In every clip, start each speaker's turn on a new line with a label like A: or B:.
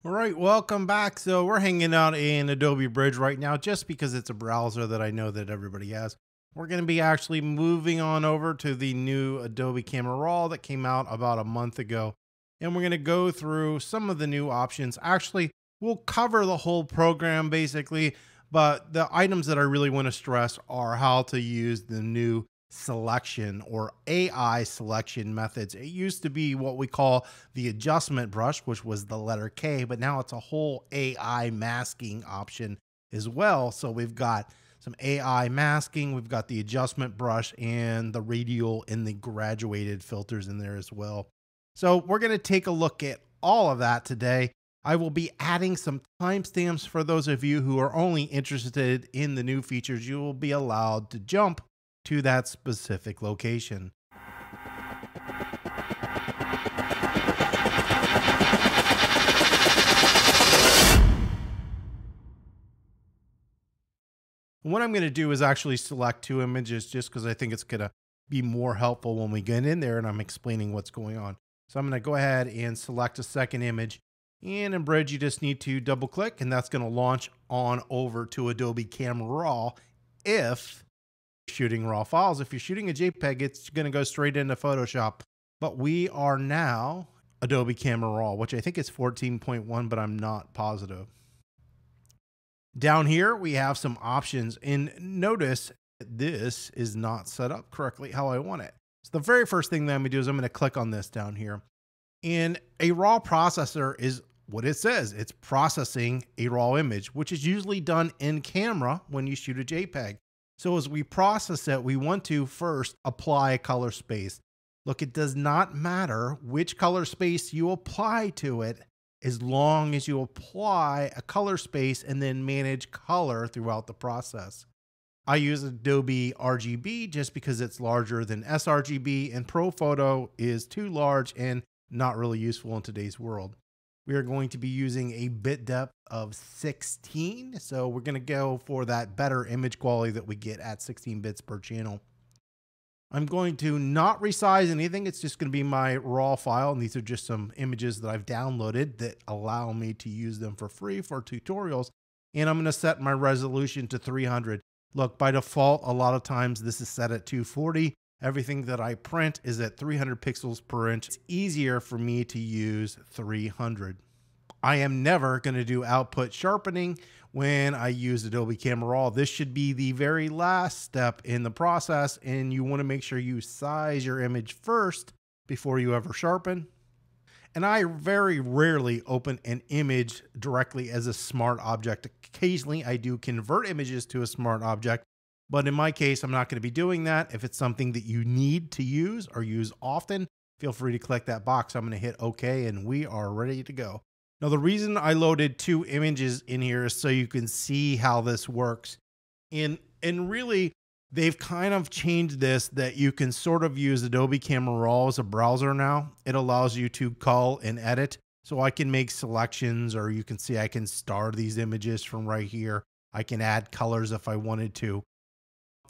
A: All right, welcome back. So we're hanging out in Adobe Bridge right now just because it's a browser that I know that everybody has. We're going to be actually moving on over to the new Adobe Camera Raw that came out about a month ago. And we're going to go through some of the new options. Actually, we'll cover the whole program basically, but the items that I really want to stress are how to use the new selection or AI selection methods. It used to be what we call the adjustment brush, which was the letter K, but now it's a whole AI masking option as well. So we've got some AI masking, we've got the adjustment brush and the radial and the graduated filters in there as well. So we're going to take a look at all of that today. I will be adding some timestamps for those of you who are only interested in the new features. You will be allowed to jump to that specific location. What I'm going to do is actually select two images just because I think it's going to be more helpful when we get in there and I'm explaining what's going on. So I'm going to go ahead and select a second image. And in Bridge, you just need to double click and that's going to launch on over to Adobe Camera Raw if shooting raw files. If you're shooting a JPEG, it's going to go straight into Photoshop. But we are now Adobe Camera Raw, which I think is 14.1, but I'm not positive. Down here, we have some options, and notice this is not set up correctly how I want it. So the very first thing that I'm going to do is I'm going to click on this down here. And a raw processor is what it says. It's processing a raw image, which is usually done in camera when you shoot a JPEG. So as we process it, we want to first apply a color space. Look, it does not matter which color space you apply to it, as long as you apply a color space and then manage color throughout the process. I use Adobe RGB just because it's larger than sRGB, and ProPhoto is too large and not really useful in today's world. We are going to be using a bit depth of 16. So we're going to go for that better image quality that we get at 16 bits per channel. I'm going to not resize anything. It's just going to be my raw file. And these are just some images that I've downloaded that allow me to use them for free for tutorials. And I'm going to set my resolution to 300. Look, by default, a lot of times this is set at 240. Everything that I print is at 300 pixels per inch. It's easier for me to use 300. I am never going to do output sharpening when I use Adobe Camera Raw. This should be the very last step in the process, and you want to make sure you size your image first before you ever sharpen. And I very rarely open an image directly as a smart object. Occasionally, I do convert images to a smart object. But in my case, I'm not going to be doing that. If it's something that you need to use or use often, feel free to click that box. I'm going to hit OK, and we are ready to go. Now, the reason I loaded two images in here is so you can see how this works. And really, they've kind of changed this that you can sort of use Adobe Camera Raw as a browser now. It allows you to cull and edit. So I can make selections, or you can see I can star these images from right here. I can add colors if I wanted to.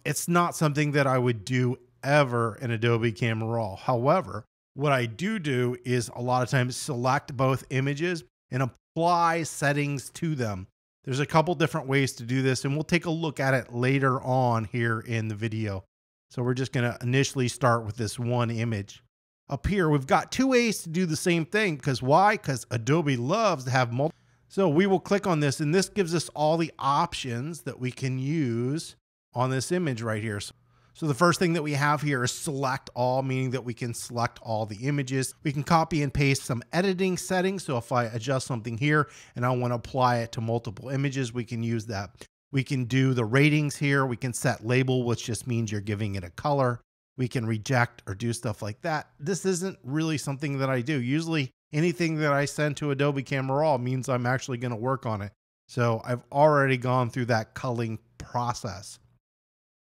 A: It's not something that I would do ever in Adobe Camera Raw. However, what I do is a lot of times select both images and apply settings to them. There's a couple different ways to do this, and we'll take a look at it later on here in the video. So we're just going to initially start with this one image. Up here, we've got two ways to do the same thing. Because why? Because Adobe loves to have multiple. So we will click on this, and this gives us all the options that we can use on this image right here. So the first thing that we have here is select all, meaning that we can select all the images. We can copy and paste some editing settings. So if I adjust something here and I want to apply it to multiple images, we can use that. We can do the ratings here. We can set label, which just means you're giving it a color. We can reject or do stuff like that. This isn't really something that I do. Usually anything that I send to Adobe Camera Raw means I'm actually going to work on it. So I've already gone through that culling process.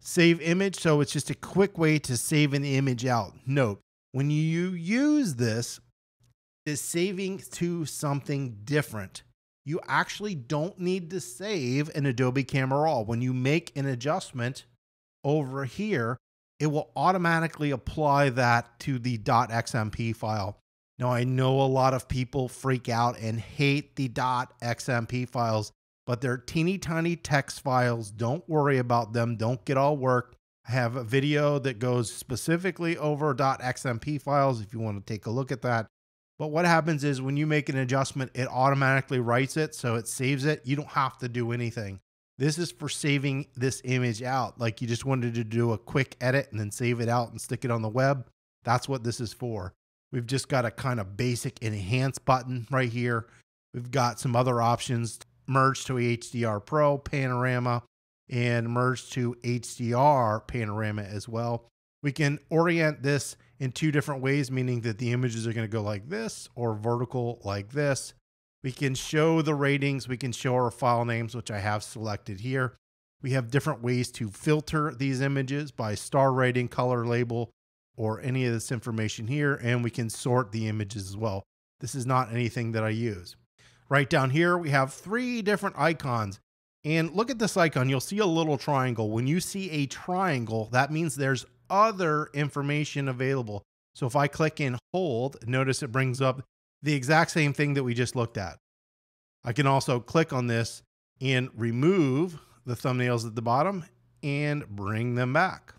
A: Save image. So it's just a quick way to save an image out. Note, when you use this, it's saving to something different. You actually don't need to save in Adobe Camera Raw. When you make an adjustment over here, it will automatically apply that to the .xmp file. Now, I know a lot of people freak out and hate the .xmp files, but they're teeny tiny text files. Don't worry about them. Don't get all worked. I have a video that goes specifically over .xmp files if you want to take a look at that. But what happens is when you make an adjustment, it automatically writes it, so it saves it. You don't have to do anything. This is for saving this image out. Like you just wanted to do a quick edit and then save it out and stick it on the web. That's what this is for. We've just got a kind of basic enhance button right here. We've got some other options: merge to HDR Pro, panorama, and merge to HDR panorama as well. We can orient this in two different ways, meaning that the images are going to go like this or vertical like this. We can show the ratings. We can show our file names, which I have selected here. We have different ways to filter these images by star rating, color label, or any of this information here. And we can sort the images as well. This is not anything that I use. Right down here, we have 3 different icons. And look at this icon. You'll see a little triangle. When you see a triangle, that means there's other information available. So if I click and hold, notice it brings up the exact same thing that we just looked at. I can also click on this and remove the thumbnails at the bottom and bring them back.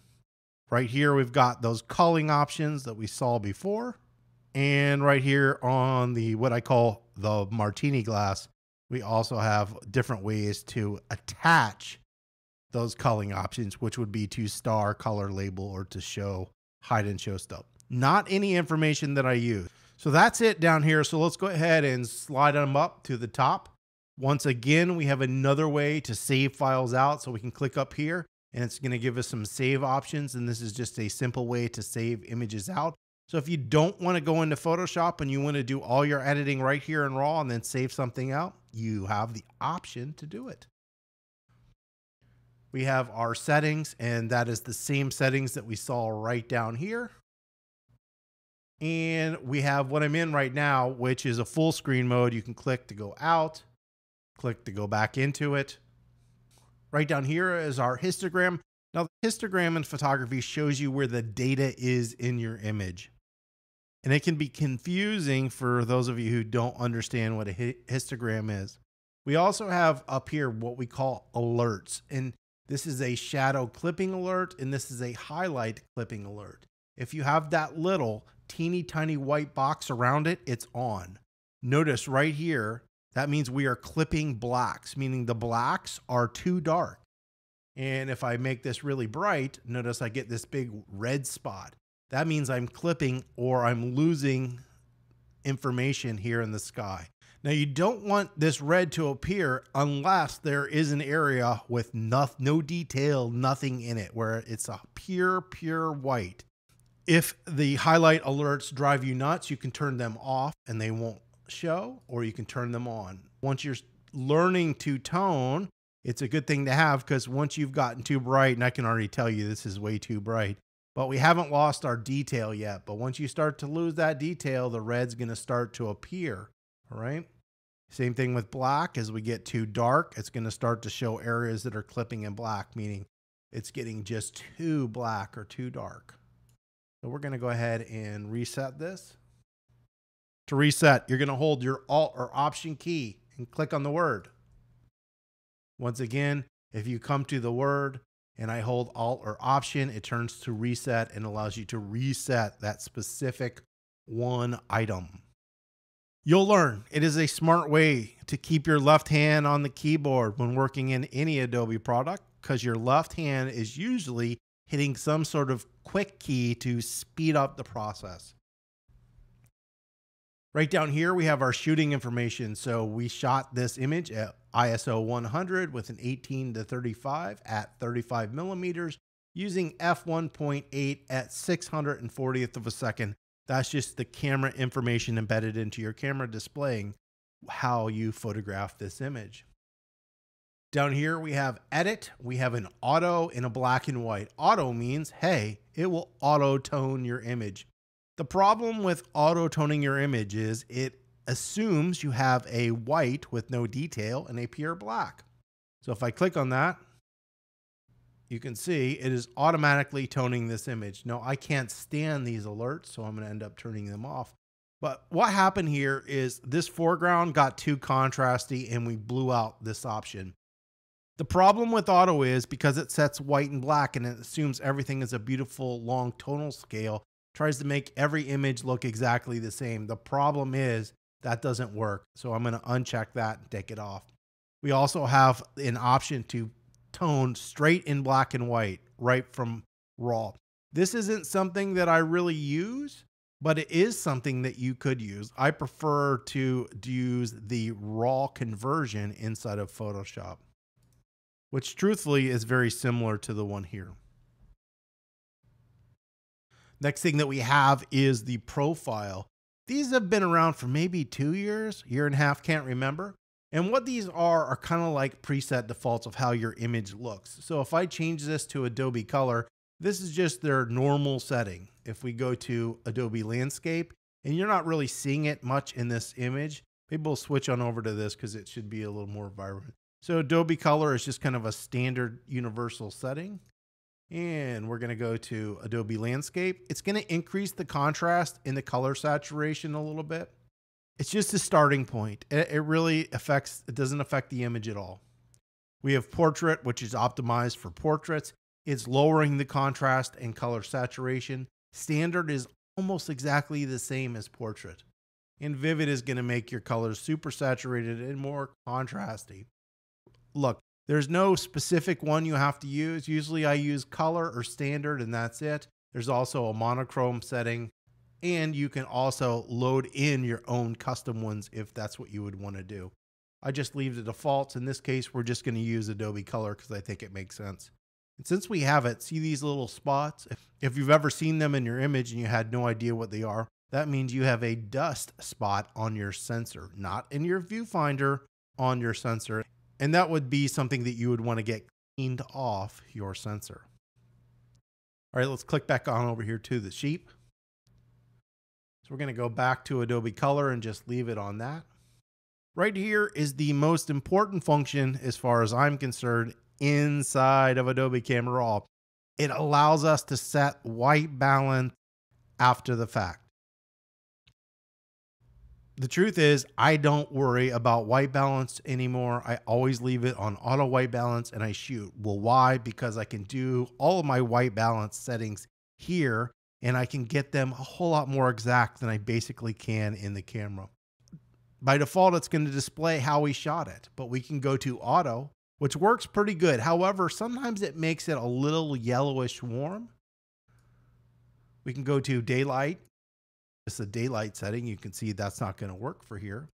A: Right here, we've got those culling options that we saw before. And right here on the, what I call the martini glass, we also have different ways to attach those culling options, which would be to star, color label, or to show, hide and show stuff. Not any information that I use. So that's it down here. So let's go ahead and slide them up to the top. Once again, we have another way to save files out. So we can click up here and it's going to give us some save options. And this is just a simple way to save images out. So if you don't want to go into Photoshop and you want to do all your editing right here in RAW and then save something out, you have the option to do it. We have our settings, and that is the same settings that we saw right down here. And we have what I'm in right now, which is a full screen mode. You can click to go out, click to go back into it. Right down here is our histogram. Now, the histogram in photography shows you where the data is in your image. And it can be confusing for those of you who don't understand what a histogram is. We also have up here what we call alerts. And this is a shadow clipping alert, and this is a highlight clipping alert. If you have that little teeny tiny white box around it, it's on. Notice right here, that means we are clipping blacks, meaning the blacks are too dark. And if I make this really bright, notice I get this big red spot. That means I'm clipping or I'm losing information here in the sky. Now, you don't want this red to appear unless there is an area with no detail, nothing in it, where it's a pure white. If the highlight alerts drive you nuts, you can turn them off and they won't show, or you can turn them on. Once you're learning to tone, it's a good thing to have, because once you've gotten too bright, and I can already tell you this is way too bright, but we haven't lost our detail yet. But once you start to lose that detail, the red's going to start to appear. All right. Same thing with black. As we get too dark, it's going to start to show areas that are clipping in black, meaning it's getting just too black or too dark. So we're going to go ahead and reset this. To reset, you're going to hold your Alt or Option key and click on the word. Once again, if you come to the word and I hold Alt or Option, it turns to reset and allows you to reset that specific one item. You'll learn it is a smart way to keep your left hand on the keyboard when working in any Adobe product, because your left hand is usually hitting some sort of quick key to speed up the process. Right down here, we have our shooting information. So we shot this image at ISO 100 with an 18-35 at 35 millimeters using f1.8 at 640th of a second. That's just the camera information embedded into your camera displaying how you photograph this image. Down here, we have edit. We have an auto and a black and white. Auto means, hey, it will auto tone your image. The problem with auto toning your image is it assumes you have a white with no detail and a pure black. So if I click on that, you can see it is automatically toning this image. No, I can't stand these alerts, so I'm going to end up turning them off. But what happened here is this foreground got too contrasty and we blew out this option. The problem with auto is because it sets white and black and it assumes everything is a beautiful long tonal scale, tries to make every image look exactly the same. The problem is that doesn't work. So I'm going to uncheck that and take it off. We also have an option to tone straight in black and white right from RAW. This isn't something that I really use, but it is something that you could use. I prefer to use the RAW conversion inside of Photoshop, which truthfully is very similar to the one here. Next thing that we have is the profile. These have been around for maybe 2 years, year and a half, can't remember. And what these are kind of like preset defaults of how your image looks. So if I change this to Adobe Color, this is just their normal setting. If we go to Adobe Landscape, and you're not really seeing it much in this image, maybe we'll switch on over to this because it should be a little more vibrant. So Adobe Color is just kind of a standard universal setting. And we're going to go to Adobe Landscape. It's going to increase the contrast in the color saturation a little bit. It's just a starting point. It really it doesn't affect the image at all. We have Portrait, which is optimized for portraits. It's lowering the contrast and color saturation. Standard is almost exactly the same as Portrait. And Vivid is going to make your colors super saturated and more contrasty. Look, there's no specific one you have to use. Usually I use Color or Standard and that's it. There's also a monochrome setting. And you can also load in your own custom ones if that's what you would want to do. I just leave the defaults. In this case, we're just going to use Adobe Color because I think it makes sense. And since we have it, see these little spots? If you've ever seen them in your image and you had no idea what they are, that means you have a dust spot on your sensor, not in your viewfinder, on your sensor. And that would be something that you would want to get cleaned off your sensor. All right, let's click back on over here to the sheep. So we're going to go back to Adobe Color and just leave it on that. Right here is the most important function as far as I'm concerned inside of Adobe Camera Raw. It allows us to set white balance after the fact. The truth is, I don't worry about white balance anymore. I always leave it on auto white balance and I shoot. Well, why? Because I can do all of my white balance settings here and I can get them a whole lot more exact than I basically can in the camera. By default, it's going to display how we shot it, but we can go to auto, which works pretty good. However, sometimes it makes it a little yellowish warm. We can go to daylight. It's a daylight setting. You can see that's not going to work for here.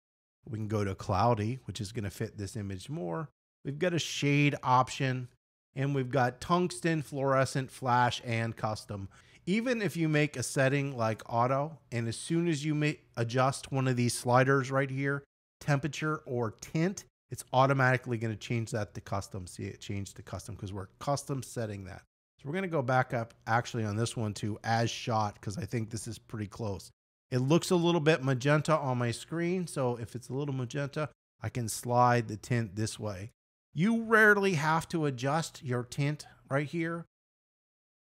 A: We can go to cloudy, which is going to fit this image more. We've got a shade option and we've got tungsten, fluorescent, flash, and custom. Even if you make a setting like auto, and as soon as you adjust one of these sliders right here, temperature or tint, it's automatically going to change that to custom. See, it changed to custom because we're custom setting that. So we're going to go back up actually on this one to as shot because I think this is pretty close. It looks a little bit magenta on my screen. So if it's a little magenta, I can slide the tint this way. You rarely have to adjust your tint right here.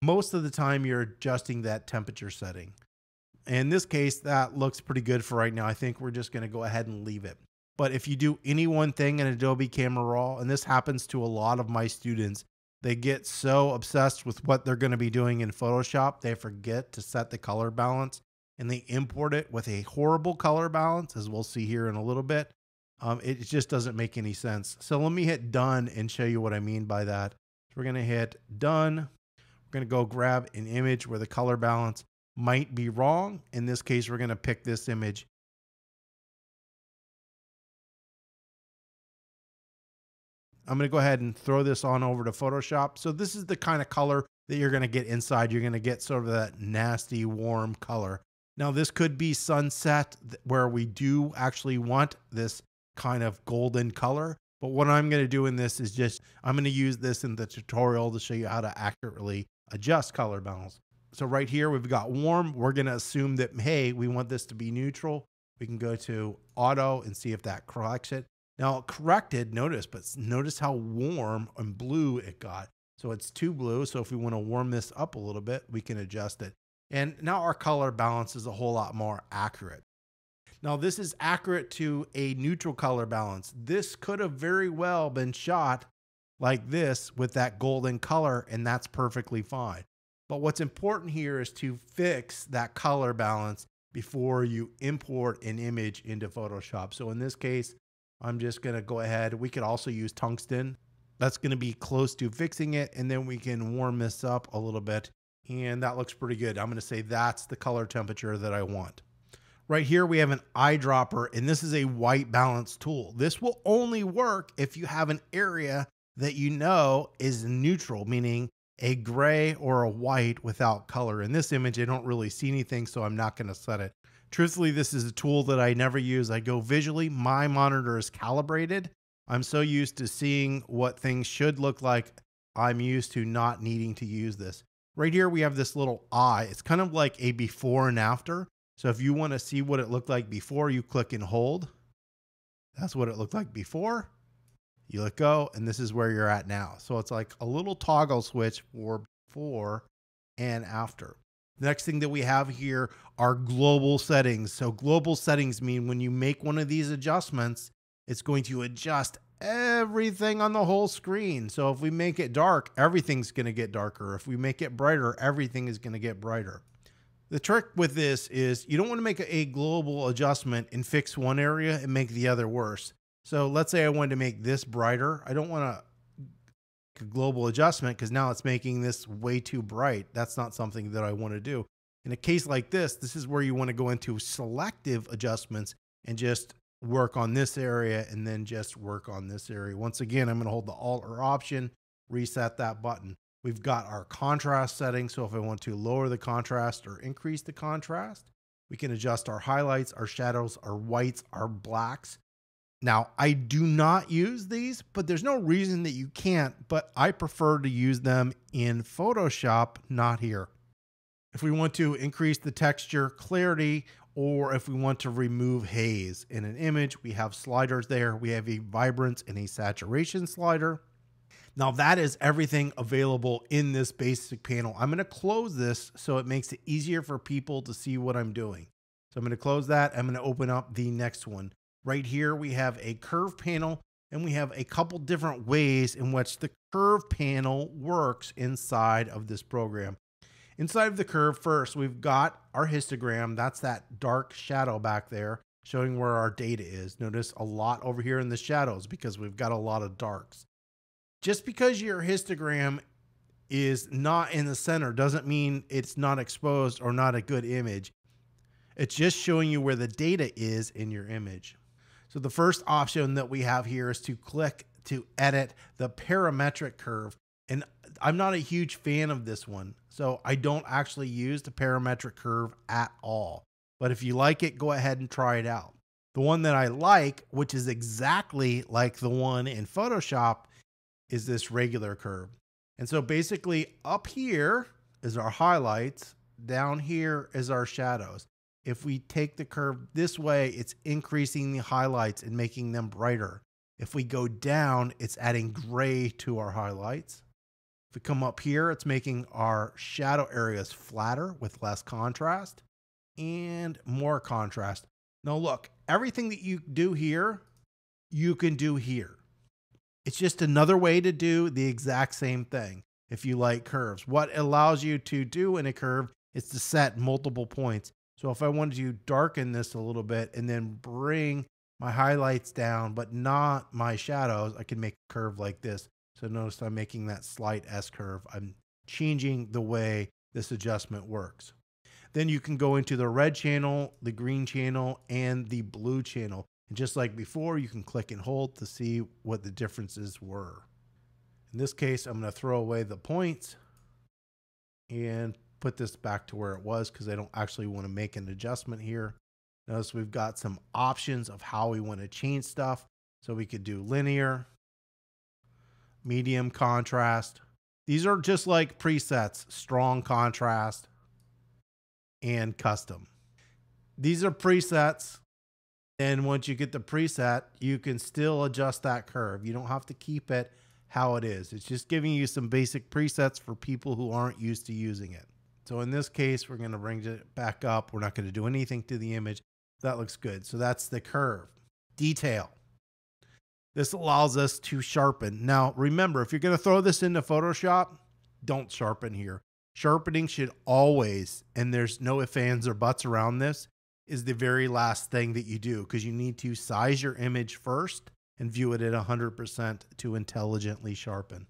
A: Most of the time you're adjusting that temperature setting. In this case, that looks pretty good for right now. I think we're just going to go ahead and leave it. But if you do any one thing in Adobe Camera Raw, and this happens to a lot of my students, they get so obsessed with what they're going to be doing in Photoshop, they forget to set the color balance and they import it with a horrible color balance, as we'll see here in a little bit. It just doesn't make any sense. So let me hit done and show you what I mean by that. So we're going to hit done. We're going to go grab an image where the color balance might be wrong. In this case, we're going to pick this image. I'm going to go ahead and throw this on over to Photoshop. So this is the kind of color that you're going to get inside. You're going to get sort of that nasty, warm color. Now, this could be sunset where we do actually want this kind of golden color. But what I'm going to do in this is I'm going to use this in the tutorial to show you how to accurately adjust color balance. So right here, we've got warm. We're going to assume that, hey, we want this to be neutral. We can go to auto and see if that corrects it. Now corrected, notice how warm and blue it got. So it's too blue. So if we want to warm this up a little bit, we can adjust it. And now our color balance is a whole lot more accurate. Now this is accurate to a neutral color balance. This could have very well been shot like this with that golden color, and that's perfectly fine. But what's important here is to fix that color balance before you import an image into Photoshop. So in this case, I'm just gonna go ahead. We could also use tungsten. That's gonna be close to fixing it, and then we can warm this up a little bit, and that looks pretty good. I'm gonna say that's the color temperature that I want. Right here, we have an eyedropper, and this is a white balance tool. This will only work if you have an area that you know is neutral, meaning a gray or a white without color. In this image, I don't really see anything, so I'm not gonna set it. Truthfully, this is a tool that I never use. I go visually. My monitor is calibrated. I'm so used to seeing what things should look like. I'm used to not needing to use this. Right here, we have this little eye. It's kind of like a before and after. So if you want to see what it looked like before, you click and hold. That's what it looked like before. You let go, and this is where you're at now. So it's like a little toggle switch for before and after. The next thing that we have here are global settings. So global settings mean when you make one of these adjustments, it's going to adjust everything on the whole screen. So if we make it dark, everything's going to get darker. If we make it brighter, everything is going to get brighter. The trick with this is you don't want to make a global adjustment and fix one area and make the other worse. So let's say I wanted to make this brighter. I don't want a global adjustment because now it's making this way too bright. That's not something that I want to do. In a case like this, this is where you want to go into selective adjustments and just work on this area and then just work on this area. Once again, I'm going to hold the Alt or Option, reset that button. We've got our contrast setting. So if I want to lower the contrast or increase the contrast, we can adjust our highlights, our shadows, our whites, our blacks. Now, I do not use these, but there's no reason that you can't, but I prefer to use them in Photoshop, not here. If we want to increase the texture clarity, or if we want to remove haze in an image, we have sliders there. We have a vibrance and a saturation slider. Now that is everything available in this basic panel. I'm going to close this so it makes it easier for people to see what I'm doing. So I'm going to close that. I'm going to open up the next one. Right here, we have a curve panel, and we have a couple different ways in which the curve panel works inside of this program. Inside of the curve, first, we've got our histogram. That's that dark shadow back there showing where our data is. Notice a lot over here in the shadows because we've got a lot of darks. Just because your histogram is not in the center doesn't mean it's not exposed or not a good image. It's just showing you where the data is in your image. So the first option that we have here is to click to edit the parametric curve. And I'm not a huge fan of this one, so I don't actually use the parametric curve at all. But if you like it, go ahead and try it out. The one that I like, which is exactly like the one in Photoshop, is this regular curve. And so basically up here is our highlights, down here is our shadows. If we take the curve this way, it's increasing the highlights and making them brighter. If we go down, it's adding gray to our highlights. If we come up here, it's making our shadow areas flatter with less contrast and more contrast. Now look, everything that you do here, you can do here. It's just another way to do the exact same thing if you like curves. What it allows you to do in a curve is to set multiple points. So if I wanted to darken this a little bit and then bring my highlights down, but not my shadows, I can make a curve like this. So notice I'm making that slight S curve. I'm changing the way this adjustment works. Then you can go into the red channel, the green channel, and the blue channel. And just like before, you can click and hold to see what the differences were. In this case, I'm going to throw away the points and put this back to where it was because I don't actually want to make an adjustment here. Notice we've got some options of how we want to change stuff. So we could do linear, medium contrast. These are just like presets, strong contrast, and custom. These are presets. And once you get the preset, you can still adjust that curve. You don't have to keep it how it is. It's just giving you some basic presets for people who aren't used to using it. So in this case, we're going to bring it back up. We're not going to do anything to the image. That looks good. So that's the curve. Detail. This allows us to sharpen. Now, remember, if you're going to throw this into Photoshop, don't sharpen here. Sharpening should always, and there's no ifs, ands, or buts around this, is the very last thing that you do, because you need to size your image first and view it at 100% to intelligently sharpen.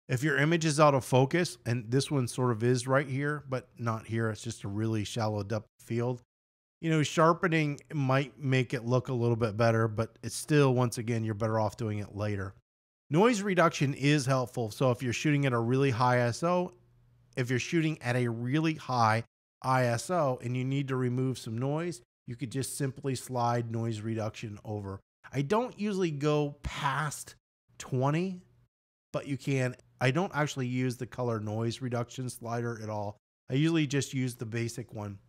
A: If your image is out of focus, and this one sort of is right here, but not here, it's just a really shallow depth field, you know, sharpening might make it look a little bit better, but it's still, once again, you're better off doing it later. Noise reduction is helpful. So if you're shooting at a really high ISO, if you're shooting at a really high ISO and you need to remove some noise, you could just simply slide noise reduction over. I don't usually go past 20, but you can. I don't actually use the color noise reduction slider at all. I usually just use the basic one.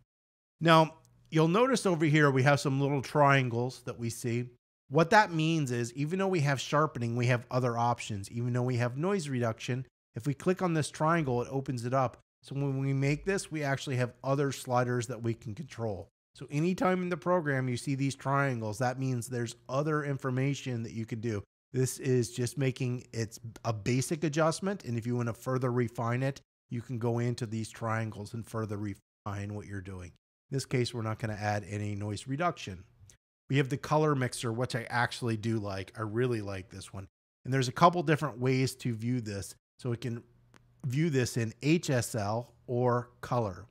A: Now, you'll notice over here we have some little triangles that we see. What that means is, even though we have sharpening, we have other options. Even though we have noise reduction, if we click on this triangle, it opens it up. So when we make this, we actually have other sliders that we can control. So anytime in the program you see these triangles, that means there's other information that you can do. This is just making it a basic adjustment. And if you want to further refine it, you can go into these triangles and further refine what you're doing. In this case, we're not going to add any noise reduction. We have the color mixer, which I actually do like. I really like this one. And there's a couple different ways to view this. So we can view this in HSL or color.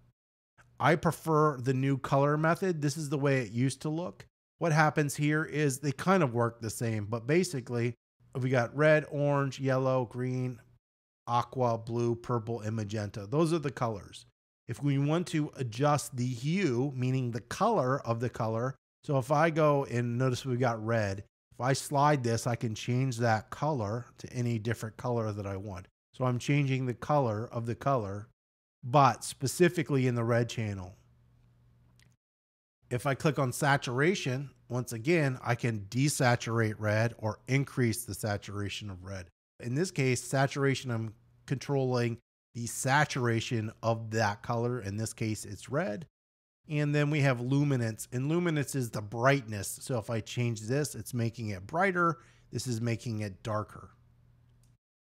A: I prefer the new color method. This is the way it used to look. What happens here is they kind of work the same, but basically we got red, orange, yellow, green, aqua, blue, purple, and magenta. Those are the colors. If we want to adjust the hue, meaning the color of the color, so if I go and notice we got red, if I slide this, I can change that color to any different color that I want. So I'm changing the color of the color, but specifically in the red channel. If I click on saturation, once again, I can desaturate red or increase the saturation of red. In this case, saturation, I'm controlling the saturation of that color. In this case, it's red. And then we have luminance, and luminance is the brightness. So if I change this, it's making it brighter. This is making it darker.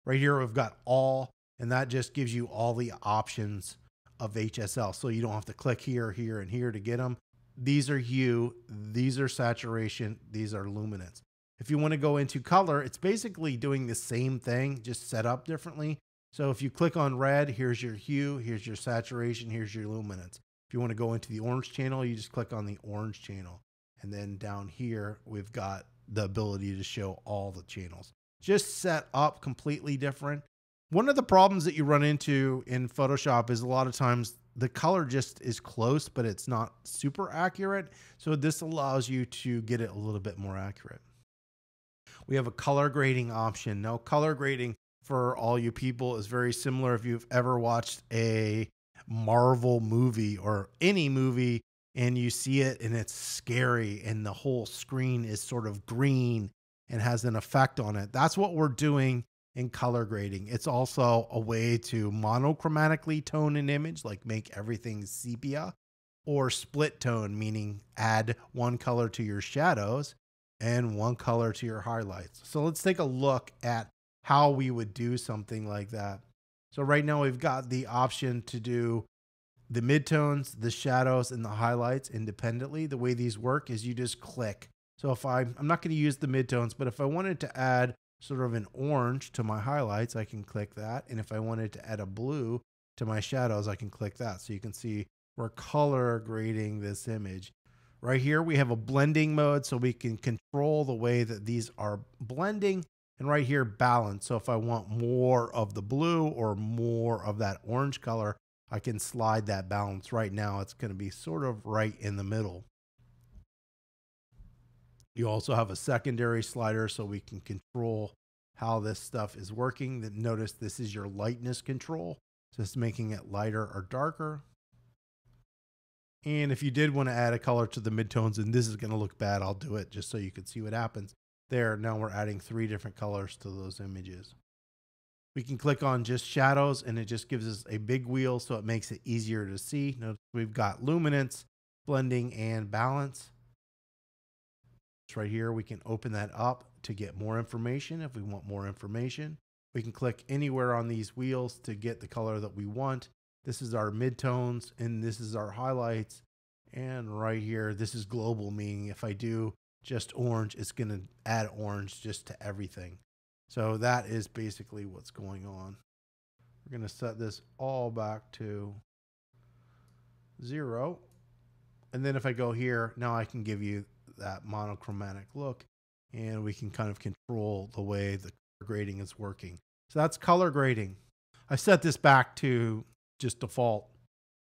A: Right here, we've got all, and that just gives you all the options of HSL. So you don't have to click here, here, and here to get them. These are hue, these are saturation, these are luminance. If you want to go into color, it's basically doing the same thing, just set up differently. So if you click on red, here's your hue, here's your saturation, here's your luminance. If you want to go into the orange channel, you just click on the orange channel. And then down here, we've got the ability to show all the channels. Just set up completely different. One of the problems that you run into in Photoshop is a lot of times the color just is close, but it's not super accurate. So this allows you to get it a little bit more accurate. We have a color grading option. Now, color grading for all you people is very similar if you've ever watched a Marvel movie or any movie and you see it and it's scary and the whole screen is sort of green and has an effect on it. That's what we're doing in color grading. It's also a way to monochromatically tone an image, like make everything sepia, or split tone, meaning add one color to your shadows and one color to your highlights. So let's take a look at how we would do something like that. So right now we've got the option to do the midtones, the shadows, and the highlights independently. The way these work is you just click. So if I'm not going to use the midtones, but if I wanted to add sort of an orange to my highlights, I can click that. And if I wanted to add a blue to my shadows, I can click that. So you can see we're color grading this image. Right here, we have a blending mode, so we can control the way that these are blending. And right here, balance. So if I want more of the blue or more of that orange color, I can slide that balance. Right now, it's going to be sort of right in the middle. You also have a secondary slider so we can control how this stuff is working. Notice this is your lightness control. So it's making it lighter or darker. And if you did want to add a color to the midtones, and this is going to look bad, I'll do it just so you can see what happens. There, now we're adding 3 different colors to those images. We can click on just shadows and it just gives us a big wheel so it makes it easier to see. Notice we've got luminance, blending and balance. Right here, we can open that up to get more information. If we want more information, we can click anywhere on these wheels to get the color that we want. This is our midtones and this is our highlights. And right here, this is global, meaning if I do just orange, it's going to add orange just to everything. So that is basically what's going on. We're going to set this all back to 0. And then if I go here, now I can give you that monochromatic look, and we can kind of control the way the color grading is working. So that's color grading. I set this back to just default.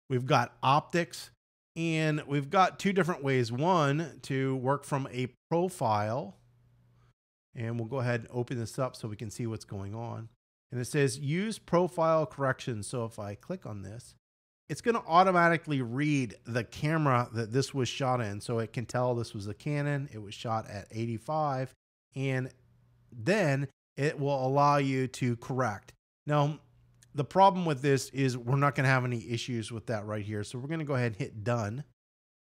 A: We've got optics, and we've got two different ways. One, to work from a profile, and we'll go ahead and open this up so we can see what's going on. And it says use profile correction. So if I click on this, it's going to automatically read the camera that this was shot in. So it can tell this was a Canon. It was shot at 85. And then it will allow you to correct. Now, the problem with this is we're not going to have any issues with that right here. So we're going to go ahead and hit done.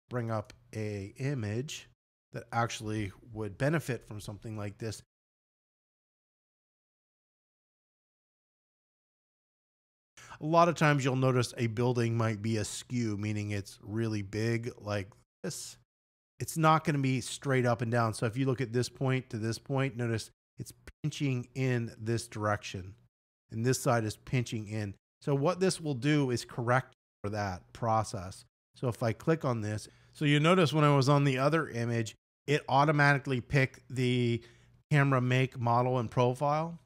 A: Bring up a image that actually would benefit from something like this. A lot of times you'll notice a building might be askew, meaning it's really big like this. It's not going to be straight up and down. So if you look at this point to this point, notice it's pinching in this direction. And this side is pinching in. So what this will do is correct for that process. So if I click on this, so you notice when I was on the other image, it automatically picked the camera make, model, and profile.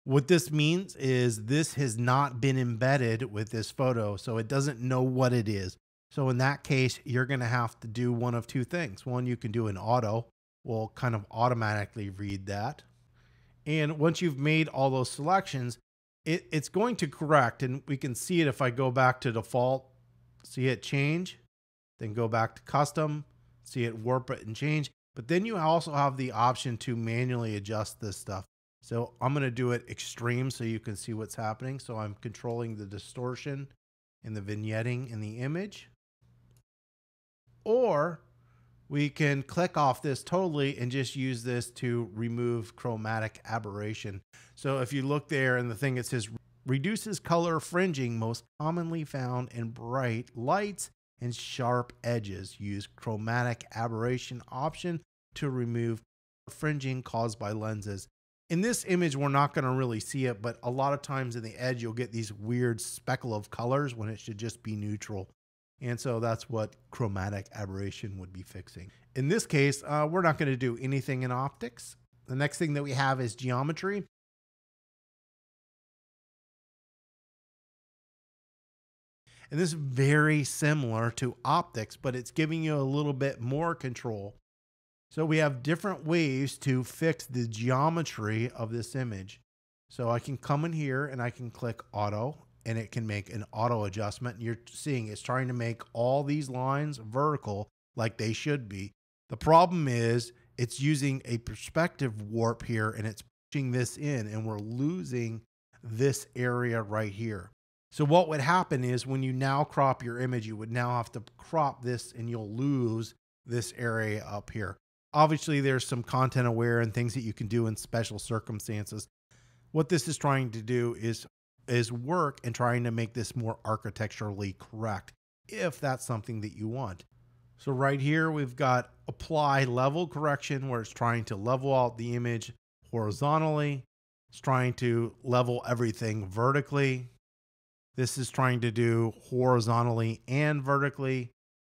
A: What this means is this has not been embedded with this photo, so it doesn't know what it is. So in that case, you're going to have to do one of two things. One, you can do an auto, will kind of automatically read that. And once you've made all those selections, it's going to correct, and we can see it if I go back to default, see it change, then go back to custom, see it warp it and change. But then you also have the option to manually adjust this stuff. So I'm going to do it extreme so you can see what's happening. So I'm controlling the distortion and the vignetting in the image. Or we can click off this totally and just use this to remove chromatic aberration. So if you look there and the thing, it says reduces color fringing most commonly found in bright lights and sharp edges. Use chromatic aberration option to remove fringing caused by lenses. In this image, we're not going to really see it, but a lot of times in the edge, you'll get these weird speckle of colors when it should just be neutral. And so that's what chromatic aberration would be fixing. In this case, we're not going to do anything in optics. The next thing that we have is geometry. And this is very similar to optics, but it's giving you a little bit more control. So we have different ways to fix the geometry of this image. So I can come in here and I can click auto, and it can make an auto adjustment. And you're seeing it's trying to make all these lines vertical like they should be. The problem is it's using a perspective warp here, and it's pushing this in, and we're losing this area right here. So what would happen is when you now crop your image, you would now have to crop this and you'll lose this area up here. Obviously, there's some content aware and things that you can do in special circumstances. What this is trying to do is work and trying to make this more architecturally correct, if that's something that you want. So right here, we've got apply level correction, where it's trying to level out the image horizontally. It's trying to level everything vertically. This is trying to do horizontally and vertically.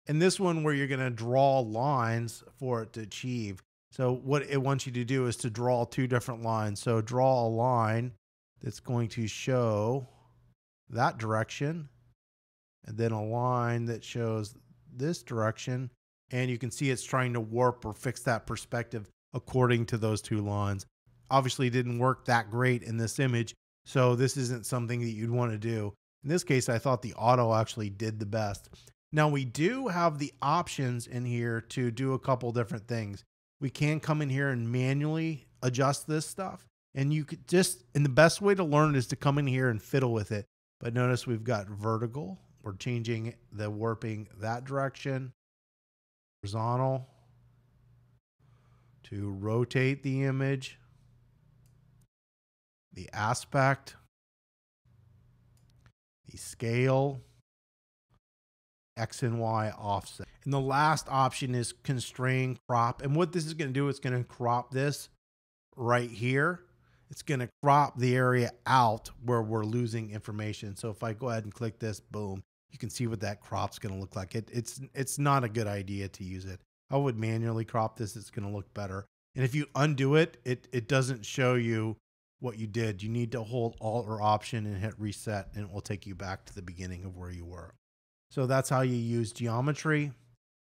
A: And this one where you're going to draw lines for it to achieve. So what it wants you to do is to draw two different lines. So draw a line that's going to show that direction, and then a line that shows this direction. And you can see it's trying to warp or fix that perspective according to those two lines. Obviously, it didn't work that great in this image, so this isn't something that you'd want to do. In this case, I thought the auto actually did the best. Now we do have the options in here to do a couple different things. We can come in here and manually adjust this stuff. And you could just, and the best way to learn it is to come in here and fiddle with it. But notice we've got vertical. We're changing the warping that direction. horizontal to rotate the image, the aspect, the scale, X and Y offset. And the last option is constrain crop. And what this is going to do, it's going to crop this right here. It's going to crop the area out where we're losing information. So if I go ahead and click this, boom, you can see what that crop's going to look like. It's not a good idea to use it. I would manually crop this. It's going to look better. And if you undo it, it doesn't show you what you did. You need to hold Alt or Option and hit reset, and it will take you back to the beginning of where you were. So that's how you use geometry.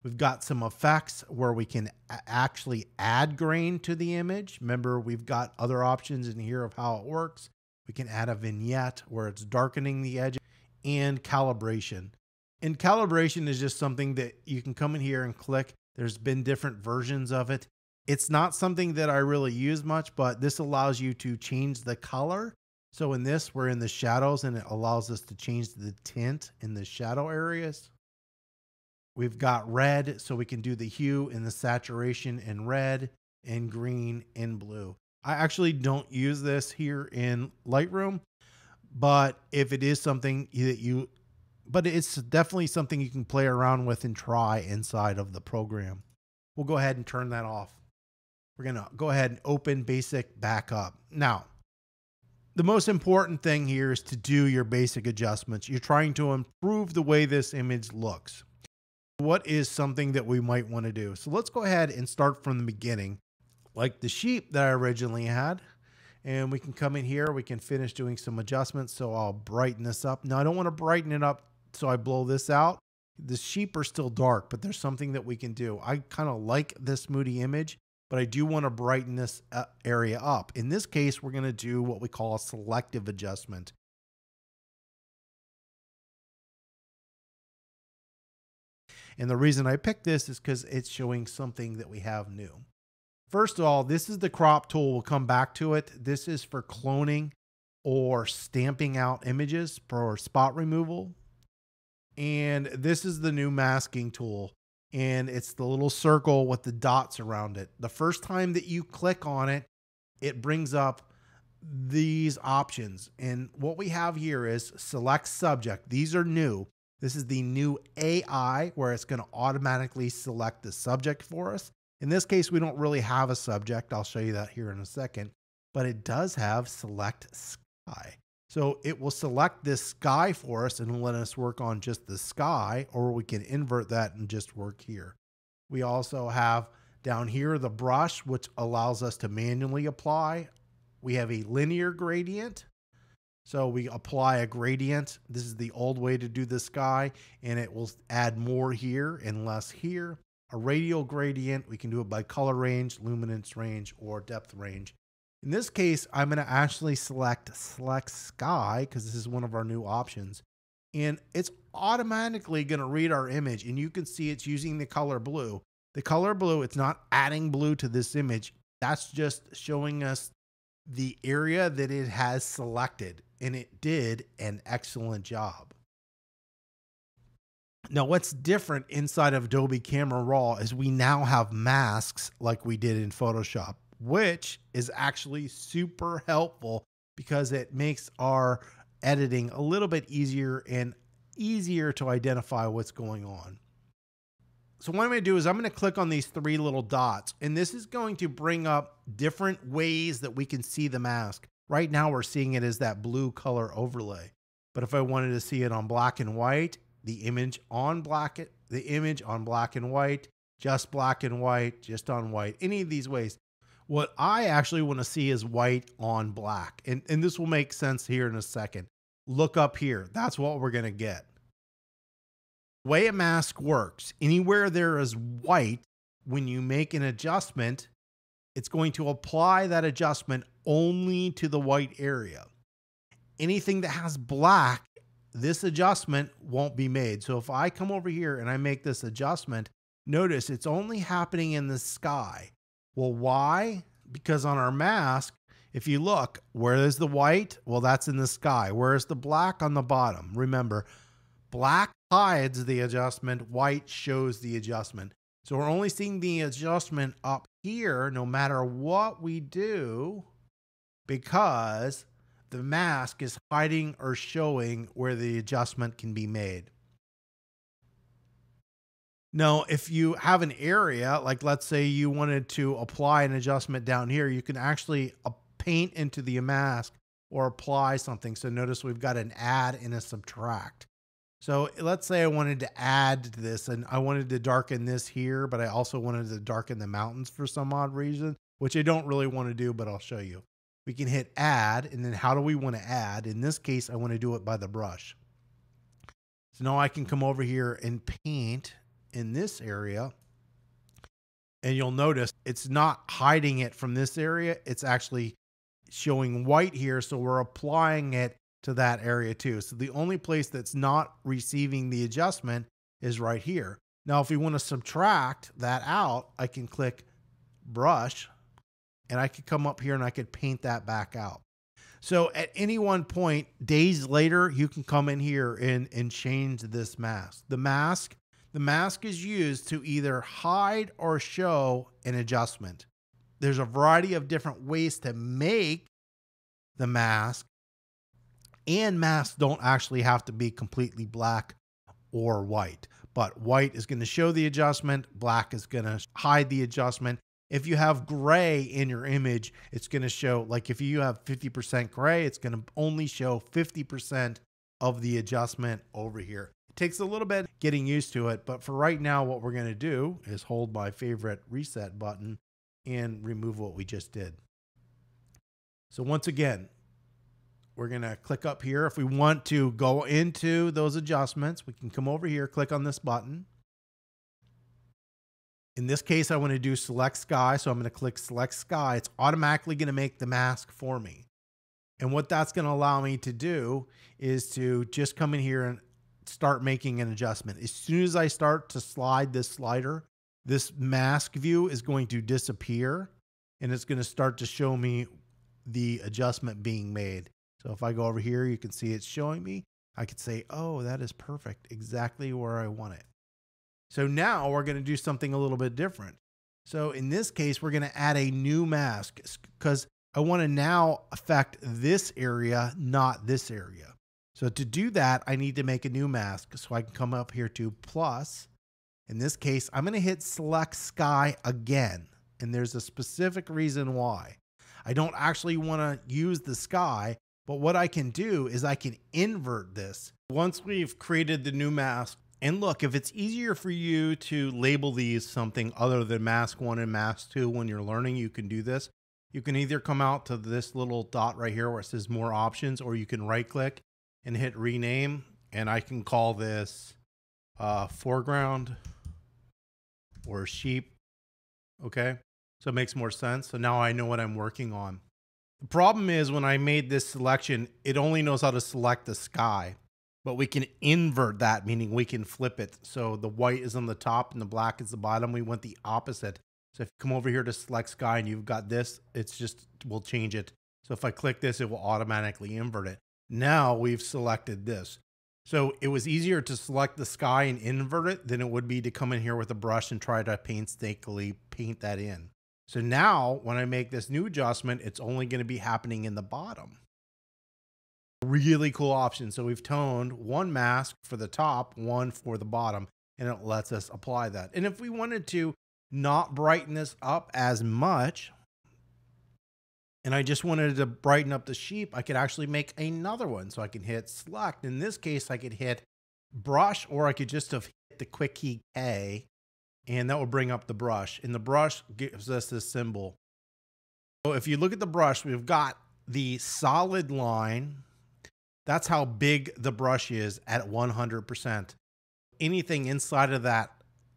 A: We've got some effects where we can actually add grain to the image. Remember, we've got other options in here of how it works. We can add a vignette where it's darkening the edge, and calibration. And calibration is just something that you can come in here and click. There's been different versions of it. It's not something that I really use much, but this allows you to change the color. So in this, we're in the shadows, and it allows us to change the tint in the shadow areas. We've got red, so we can do the hue and the saturation in red and green and blue. I actually don't use this here in Lightroom, but if it is something that but it's definitely something you can play around with and try inside of the program. We'll go ahead and turn that off. We're going to go ahead and open Basic back up. Now, the most important thing here is to do your basic adjustments. You're trying to improve the way this image looks. What is something that we might want to do? So let's go ahead and start from the beginning, like the sheep that I originally had. And we can come in here, we can finish doing some adjustments. So I'll brighten this up. Now I don't want to brighten it up, so I blow this out. The sheep are still dark, but there's something that we can do. I kind of like this moody image, but I do want to brighten this area up. In this case, we're going to do what we call a selective adjustment. And the reason I picked this is because it's showing something that we have new. First of all, this is the crop tool. We'll come back to it. This is for cloning or stamping out images for spot removal. And this is the new masking tool. And it's the little circle with the dots around it. The first time that you click on it, it brings up these options. And what we have here is select subject. These are new. This is the new AI where it's going to automatically select the subject for us. In this case, we don't really have a subject. I'll show you that here in a second, but it does have select sky. So it will select this sky for us and let us work on just the sky, or we can invert that and just work here. We also have down here the brush, which allows us to manually apply. We have a linear gradient. So we apply a gradient. This is the old way to do the sky, and it will add more here and less here. A radial gradient, we can do it by color range, luminance range, or depth range. In this case, I'm going to actually select sky because this is one of our new options. And it's automatically going to read our image, and you can see it's using the color blue. The color blue, it's not adding blue to this image. That's just showing us the area that it has selected, and it did an excellent job. Now, what's different inside of Adobe Camera Raw is we now have masks like we did in Photoshop, which is actually super helpful because it makes our editing a little bit easier and easier to identify what's going on. So what I'm going to do is I'm going to click on these three little dots, and this is going to bring up different ways that we can see the mask. Right now we're seeing it as that blue color overlay. But if I wanted to see it on black and white, the image on black and white, just black and white, just on white, any of these ways. What I actually want to see is white on black. And this will make sense here in a second. Look up here. That's what we're going to get. The way a mask works, anywhere there is white, when you make an adjustment, it's going to apply that adjustment only to the white area. Anything that has black, this adjustment won't be made. So if I come over here and I make this adjustment, notice it's only happening in the sky. Well, why? Because on our mask, if you look, where is the white? Well, that's in the sky. Where is the black? On the bottom. Remember, black hides the adjustment, white shows the adjustment. So we're only seeing the adjustment up here no matter what we do, because the mask is hiding or showing where the adjustment can be made. Now, if you have an area, like let's say you wanted to apply an adjustment down here, you can actually paint into the mask or apply something. So notice we've got an add and a subtract. So let's say I wanted to add this and I wanted to darken this here, but I also wanted to darken the mountains for some odd reason, which I don't really want to do, but I'll show you. We can hit add, and then how do we want to add? In this case, I want to do it by the brush. So now I can come over here and paint in this area, and you'll notice it's not hiding it from this area. It's actually showing white here. So we're applying it to that area too. So the only place that's not receiving the adjustment is right here. Now, if we want to subtract that out, I can click brush and I could come up here and I could paint that back out. So at any one point, days later, you can come in here and change this mask. The mask is used to either hide or show an adjustment. There's a variety of different ways to make the mask, and masks don't actually have to be completely black or white, but white is going to show the adjustment. Black is going to hide the adjustment. If you have gray in your image, it's going to show, like if you have 50% gray, it's going to only show 50% of the adjustment over here. It takes a little bit getting used to it, but for right now, what we're going to do is hold my favorite reset button and remove what we just did. So once again, we're going to click up here. If we want to go into those adjustments, we can come over here, click on this button. In this case, I want to do select sky. So I'm going to click select sky. It's automatically going to make the mask for me. And what that's going to allow me to do is to just come in here and start making an adjustment. As soon as I start to slide this slider, this mask view is going to disappear and it's going to start to show me the adjustment being made. So if I go over here, you can see it's showing me. I could say, oh, that is perfect. Exactly where I want it. So now we're going to do something a little bit different. So in this case, we're going to add a new mask because I want to now affect this area, not this area. So to do that, I need to make a new mask. So I can come up here to plus. In this case, I'm going to hit select sky again. And there's a specific reason why. I don't actually want to use the sky, but what I can do is I can invert this. Once we've created the new mask, and look, if it's easier for you to label these something other than mask 1 and mask 2 when you're learning, you can do this. You can either come out to this little dot right here where it says more options, or you can right click and hit rename. And I can call this foreground or sheep. Okay. So it makes more sense. So now I know what I'm working on. The problem is when I made this selection, it only knows how to select the sky, but we can invert that, meaning we can flip it. So the white is on the top and the black is the bottom. We want the opposite. So if you come over here to select sky and you've got this, it's just, we'll change it. So if I click this, it will automatically invert it. Now we've selected this. So it was easier to select the sky and invert it than it would be to come in here with a brush and try to painstakingly paint that in. So now when I make this new adjustment, it's only going to be happening in the bottom. Really cool option. So we've toned one mask for the top, one for the bottom, and it lets us apply that. And if we wanted to not brighten this up as much, and I just wanted to brighten up the sheep, I could actually make another one. So I can hit select. In this case, I could hit brush, or I could just have hit the quick key K, and that will bring up the brush. And the brush gives us this symbol. So if you look at the brush, we've got the solid line. That's how big the brush is at 100%. Anything inside of that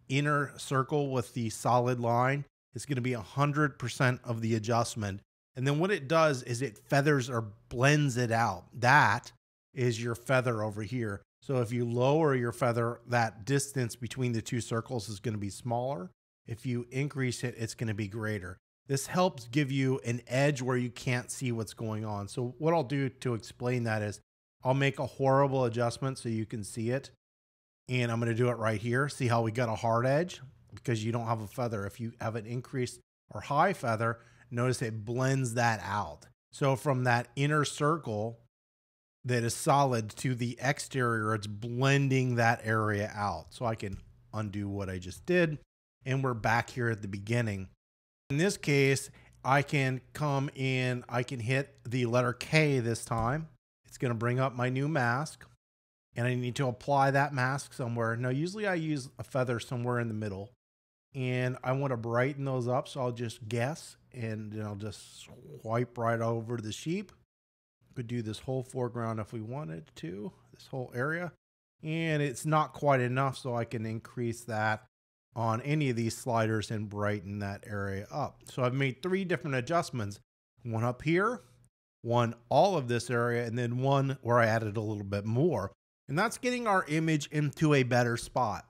A: inner circle with the solid line is going to be 100% of the adjustment. And then what it does is it feathers or blends it out. That is your feather over here. So if you lower your feather, that distance between the two circles is going to be smaller. If you increase it, it's going to be greater. This helps give you an edge where you can't see what's going on. So what I'll do to explain that is I'll make a horrible adjustment so you can see it. And I'm going to do it right here. See how we got a hard edge? because you don't have a feather. If you have an increased or high feather, notice it blends that out. So from that inner circle that is solid to the exterior, it's blending that area out. So I can undo what I just did, and we're back here at the beginning. In this case, I can come in, I can hit the letter K this time. It's going to bring up my new mask, and I need to apply that mask somewhere. Now, usually I use a feather somewhere in the middle, and I want to brighten those up. So I'll just guess, and then I'll just swipe right over the sheep. Could do this whole foreground if we wanted to, this whole area. And it's not quite enough, so I can increase that on any of these sliders and brighten that area up. So I've made 3 different adjustments. One up here, one all of this area, and then one where I added a little bit more. And that's getting our image into a better spot.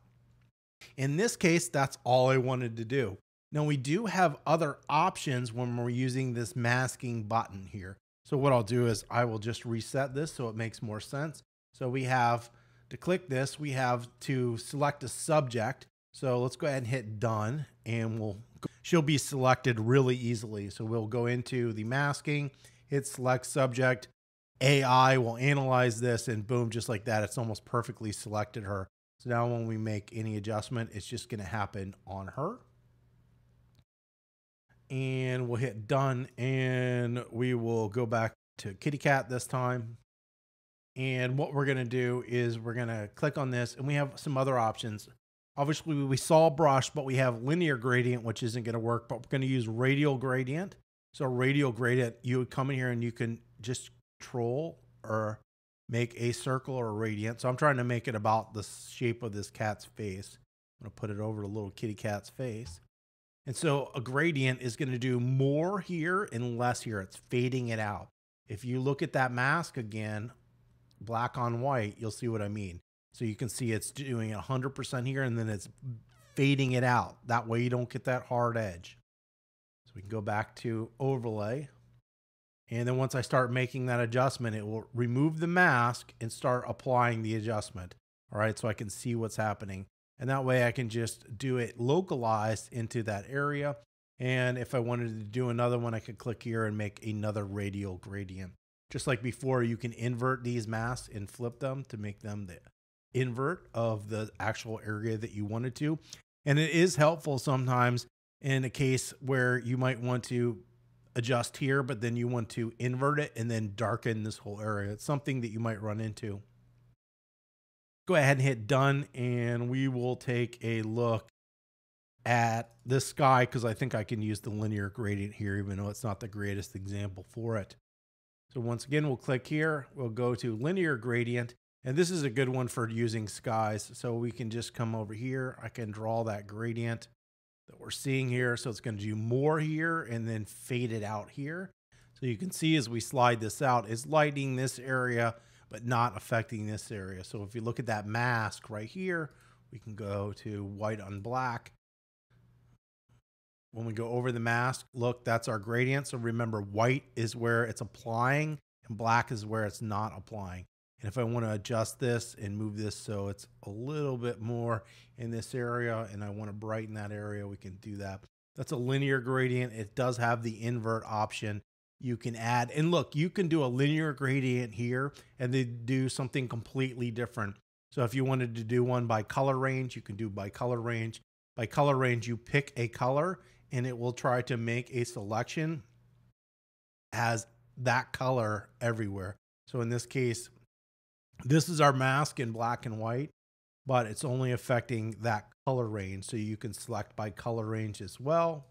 A: In this case, that's all I wanted to do. Now we do have other options when we're using this masking button here. So what I'll do is I will just reset this so it makes more sense. So we have to click this, we have to select a subject. So let's go ahead and hit done, and she'll be selected really easily. So we'll go into the masking, hit select subject. AI will analyze this, and boom, just like that, it's almost perfectly selected her. So now when we make any adjustment, it's just going to happen on her. And we'll hit done, and we will go back to kitty cat this time. And what we're going to do is we're going to click on this, and we have some other options. Obviously, we saw brush, but we have linear gradient, which isn't going to work, but we're going to use radial gradient. So radial gradient, you would come in here and you can just control or make a circle or a radiant. So I'm trying to make it about the shape of this cat's face. I'm going to put it over the little kitty cat's face. And so a gradient is going to do more here and less here. It's fading it out. If you look at that mask again, black on white, you'll see what I mean. So you can see it's doing 100% here, and then it's fading it out. That way you don't get that hard edge. So we can go back to overlay. And then once I start making that adjustment, it will remove the mask and start applying the adjustment. All right, so I can see what's happening. And that way I can just do it localized into that area. And if I wanted to do another one, I could click here and make another radial gradient. Just like before, you can invert these masks and flip them to make them the invert of the actual area that you wanted to. And it is helpful sometimes in a case where you might want to adjust here, but then you want to invert it and then darken this whole area. It's something that you might run into. Go ahead and hit done, and we will take a look at this sky because I think I can use the linear gradient here, even though it's not the greatest example for it. So once again, we'll click here, we'll go to linear gradient, and this is a good one for using skies. So we can just come over here, I can draw that gradient that we're seeing here. So it's going to do more here and then fade it out here. So you can see as we slide this out, it's lighting this area, but not affecting this area. So if you look at that mask right here, we can go to white on black. When we go over the mask, look, that's our gradient. So remember, white is where it's applying and black is where it's not applying. And if I want to adjust this and move this so it's a little bit more in this area and I want to brighten that area, we can do that. That's a linear gradient. It does have the invert option you can add. And look, you can do a linear gradient here and then do something completely different. So if you wanted to do one by color range, you can do by color range. By color range, you pick a color and it will try to make a selection as that color everywhere. So in this case, this is our mask in black and white, but it's only affecting that color range. So you can select by color range as well.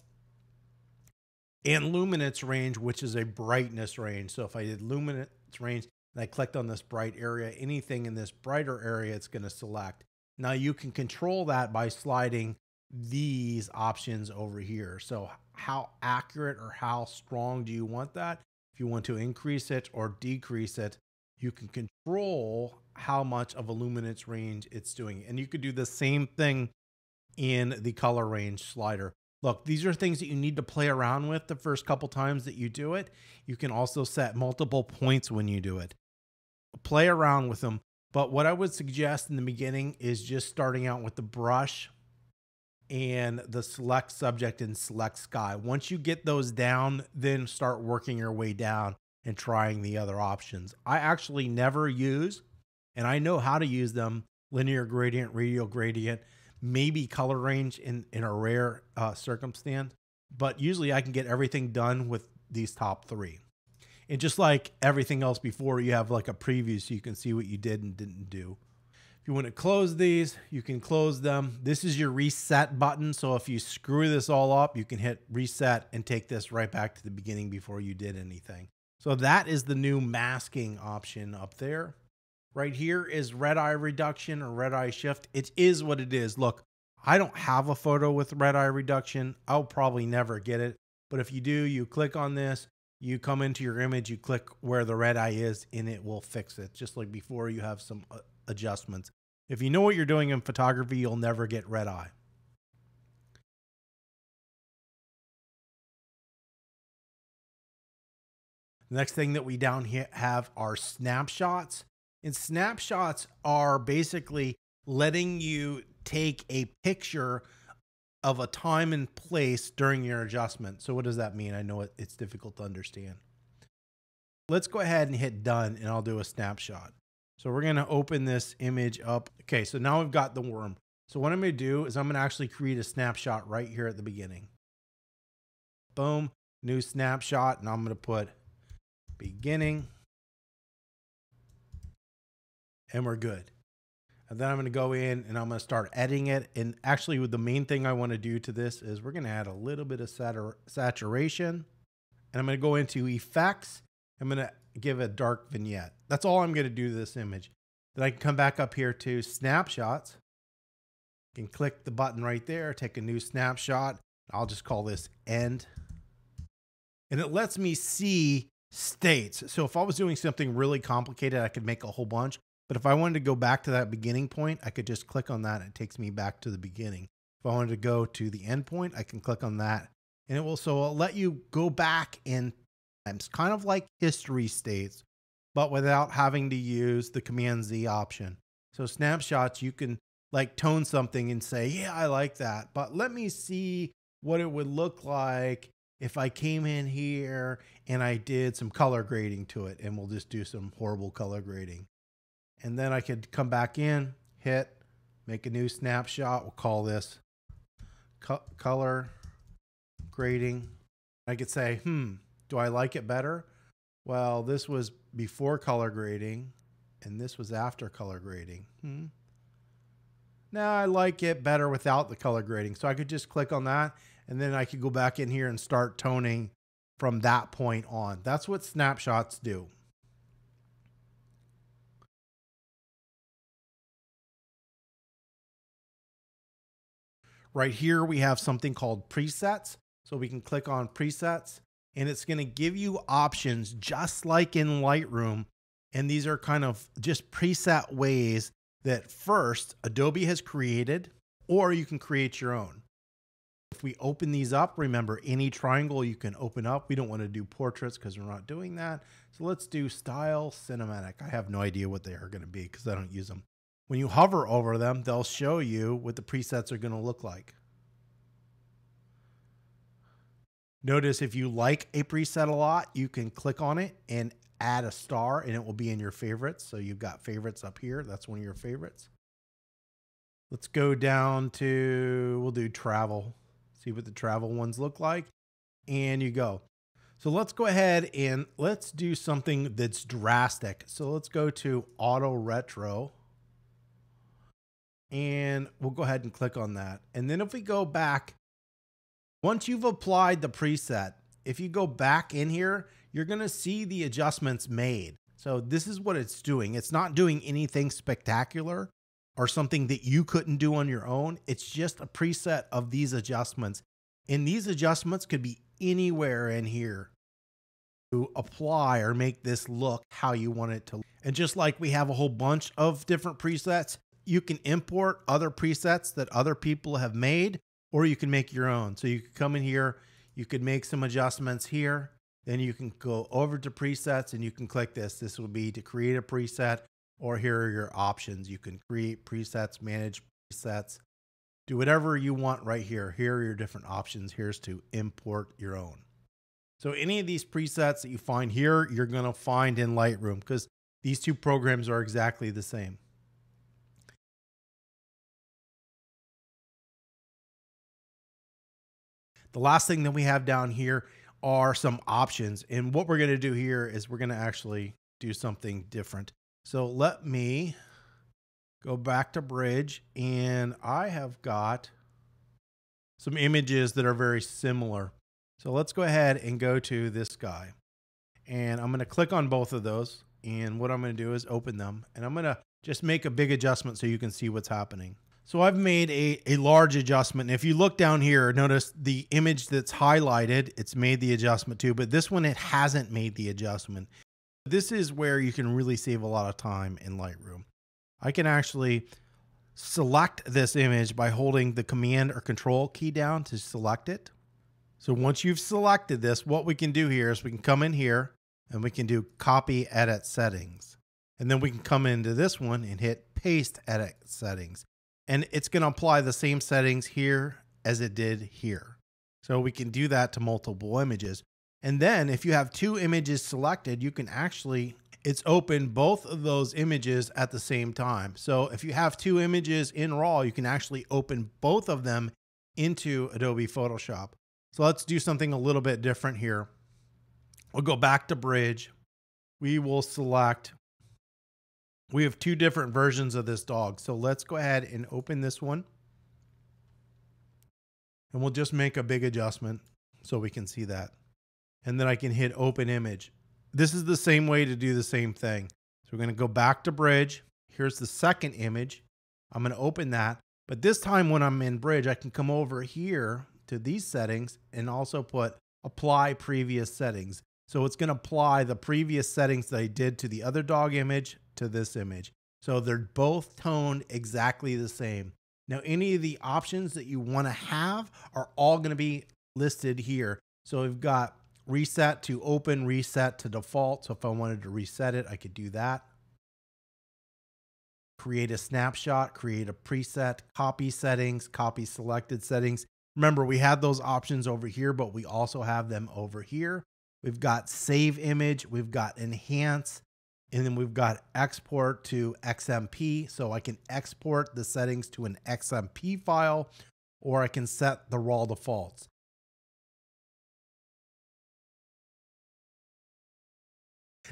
A: And luminance range, which is a brightness range. So if I did luminance range and I clicked on this bright area, anything in this brighter area, it's going to select. Now you can control that by sliding these options over here. So how accurate or how strong do you want that? If you want to increase it or decrease it, you can control how much of a luminance range it's doing. And you could do the same thing in the color range slider. Look, these are things that you need to play around with the first couple times that you do it. You can also set multiple points when you do it. Play around with them. But what I would suggest in the beginning is just starting out with the brush and the select subject and select sky. Once you get those down, then start working your way down and trying the other options. I actually never use, and I know how to use them, linear gradient, radial gradient, maybe color range in a rare circumstance, but usually I can get everything done with these top three. And just like everything else before, you have like a preview so you can see what you did and didn't do. If you want to close these, you can close them. This is your reset button. So if you screw this all up, you can hit reset and take this right back to the beginning before you did anything. So that is the new masking option up there. Right here is red eye reduction or red eye shift. It is what it is. Look, I don't have a photo with red eye reduction. I'll probably never get it. But if you do, you click on this, you come into your image, you click where the red eye is, and it will fix it. Just like before, you have some adjustments. If you know what you're doing in photography, you'll never get red eye. The next thing that we down here have are snapshots. And snapshots are basically letting you take a picture of a time and place during your adjustment. So what does that mean? I know it's difficult to understand. Let's go ahead and hit done, and I'll do a snapshot. So we're going to open this image up. Okay, so now we've got the worm. So what I'm going to do is I'm going to actually create a snapshot right here at the beginning. Boom, new snapshot, and I'm going to put beginning. And we're good. And then I'm going to go in and I'm going to start editing it. And actually, the main thing I want to do to this is we're going to add a little bit of saturation. And I'm going to go into effects. I'm going to give a dark vignette. That's all I'm going to do to this image. Then I can come back up here to snapshots. You can click the button right there, take a new snapshot. I'll just call this end. And it lets me see states. So if I was doing something really complicated, I could make a whole bunch. But if I wanted to go back to that beginning point, I could just click on that. It takes me back to the beginning. If I wanted to go to the end point, I can click on that. And it will it'll let you go back in times, kind of like history states, but without having to use the Command Z option. So snapshots, you can like tone something and say, yeah, I like that, but let me see what it would look like if I came in here and I did some color grading to it, and we'll just do some horrible color grading. And then I could come back in, hit, make a new snapshot. We'll call this color grading. I could say, do I like it better? Well, this was before color grading and this was after color grading. Now I like it better without the color grading. So I could just click on that, and then I could go back in here and start toning from that point on. That's what snapshots do. Right here, we have something called presets. So we can click on presets, and it's going to give you options just like in Lightroom. And these are kind of just preset ways that first Adobe has created, or you can create your own. If we open these up, remember any triangle you can open up. We don't want to do portraits because we're not doing that. So let's do style cinematic. I have no idea what they are going to be because I don't use them. When you hover over them, they'll show you what the presets are going to look like. Notice if you like a preset a lot, you can click on it and add a star, and it will be in your favorites. So you've got favorites up here. That's one of your favorites. Let's go down to, we'll do travel. See what the travel ones look like. And you go. So let's go ahead and let's do something that's drastic. So let's go to auto retro. And we'll go ahead and click on that. And then if we go back, once you've applied the preset, if you go back in here, you're going to see the adjustments made. So this is what it's doing. It's not doing anything spectacular or something that you couldn't do on your own. It's just a preset of these adjustments. And these adjustments could be anywhere in here to apply or make this look how you want it to look. And just like we have a whole bunch of different presets, you can import other presets that other people have made, or you can make your own. So you could come in here, you could make some adjustments here, then you can go over to presets and you can click this. This will be to create a preset, or here are your options. You can create presets, manage presets, do whatever you want right here. Here are your different options. Here's to import your own. So any of these presets that you find here, you're going to find in Lightroom because these two programs are exactly the same. The last thing that we have down here are some options. And what we're going to do here is we're going to actually do something different. So let me go back to Bridge, and I have got some images that are very similar. So let's go ahead and go to this guy, and I'm going to click on both of those. And what I'm going to do is open them, and I'm going to just make a big adjustment so you can see what's happening. So I've made a large adjustment. And if you look down here, notice the image that's highlighted, it's made the adjustment too, but this one, it hasn't made the adjustment. This is where you can really save a lot of time in Lightroom. I can actually select this image by holding the Command or Control key down to select it. So once you've selected this, what we can do here is we can come in here and we can do Copy Edit Settings. And then we can come into this one and hit Paste Edit Settings. And it's going to apply the same settings here as it did here. So we can do that to multiple images. And then if you have two images selected, you can actually, it's open both of those images at the same time. So if you have two images in RAW, you can actually open both of them into Adobe Photoshop. So let's do something a little bit different here. We'll go back to Bridge. We will select, we have two different versions of this dog. So let's go ahead and open this one. And we'll just make a big adjustment so we can see that. And then I can hit Open Image. This is the same way to do the same thing. So we're going to go back to Bridge. Here's the second image. I'm going to open that. But this time when I'm in Bridge, I can come over here to these settings and also put Apply Previous Settings. So it's going to apply the previous settings that I did to the other dog image to this image. So they're both toned exactly the same. Now, any of the options that you want to have are all going to be listed here. So we've got reset to open, reset to default. So if I wanted to reset it, I could do that. Create a snapshot, create a preset, copy settings, copy selected settings. Remember, we had those options over here, but we also have them over here. We've got save image, we've got enhance, and then we've got export to XMP. So I can export the settings to an XMP file, or I can set the raw defaults.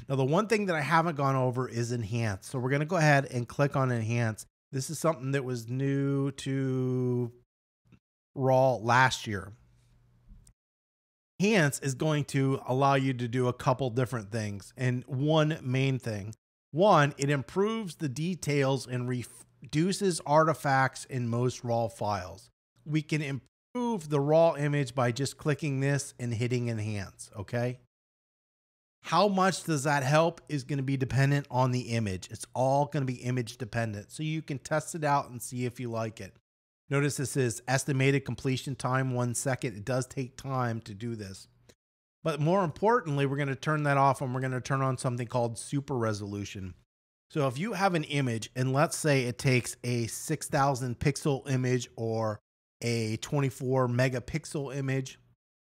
A: Now, the one thing that I haven't gone over is enhance. So we're going to go ahead and click on enhance. This is something that was new to RAW last year. Enhance is going to allow you to do a couple different things. And one main thing, one, it improves the details and reduces artifacts in most RAW files. We can improve the RAW image by just clicking this and hitting enhance, okay? How much does that help is going to be dependent on the image. It's all going to be image dependent. So you can test it out and see if you like it. Notice this is estimated completion time 1 second. It does take time to do this. But more importantly, we're going to turn that off and we're going to turn on something called super resolution. So if you have an image and let's say it takes a 6,000 pixel image or a 24 megapixel image,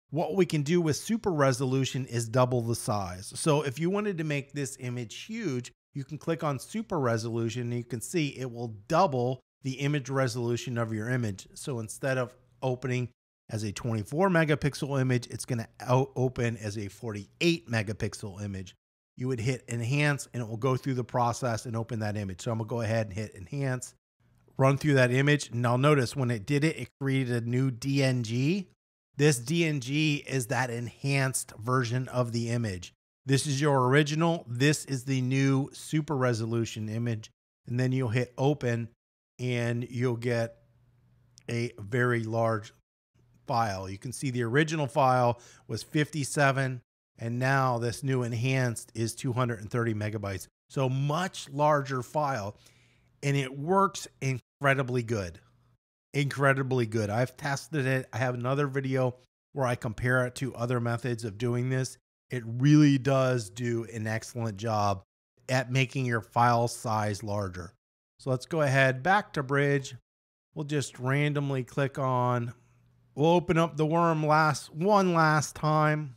A: what we can do with super resolution is double the size. So if you wanted to make this image huge, you can click on super resolution and you can see it will double the image resolution of your image. So instead of opening as a 24 megapixel image, it's going to open as a 48 megapixel image. You would hit enhance and it will go through the process and open that image. So I'm going to go ahead and hit enhance, run through that image. Now notice when it did it, it created a new DNG. This DNG is that enhanced version of the image. This is your original. This is the new super resolution image. And then you'll hit open and you'll get a very large file. You can see the original file was 57 and now this new enhanced is 230 megabytes. So much larger file and it works incredibly good. Incredibly good. I've tested it. I have another video where I compare it to other methods of doing this. It really does do an excellent job at making your file size larger. So let's go ahead back to Bridge. we'll just randomly click on, we'll open up the worm one last time.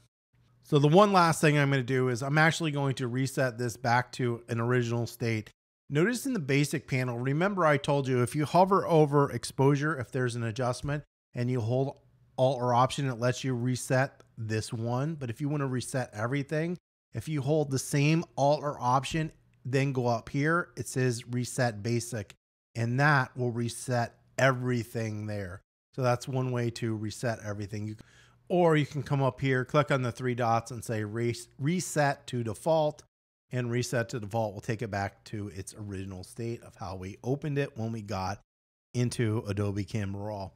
A: So the one last thing I'm going to do is I'm actually going to reset this back to an original state. Notice in the basic panel, remember I told you if you hover over exposure, if there's an adjustment and you hold Alt or Option, it lets you reset this one. But if you want to reset everything, if you hold the same Alt or Option, then go up here, it says Reset Basic, and that will reset everything there. So that's one way to reset everything. Or you can come up here, click on the three dots and say Reset to Default, and Reset to Default will take it back to its original state of how we opened it when we got into Adobe Camera Raw.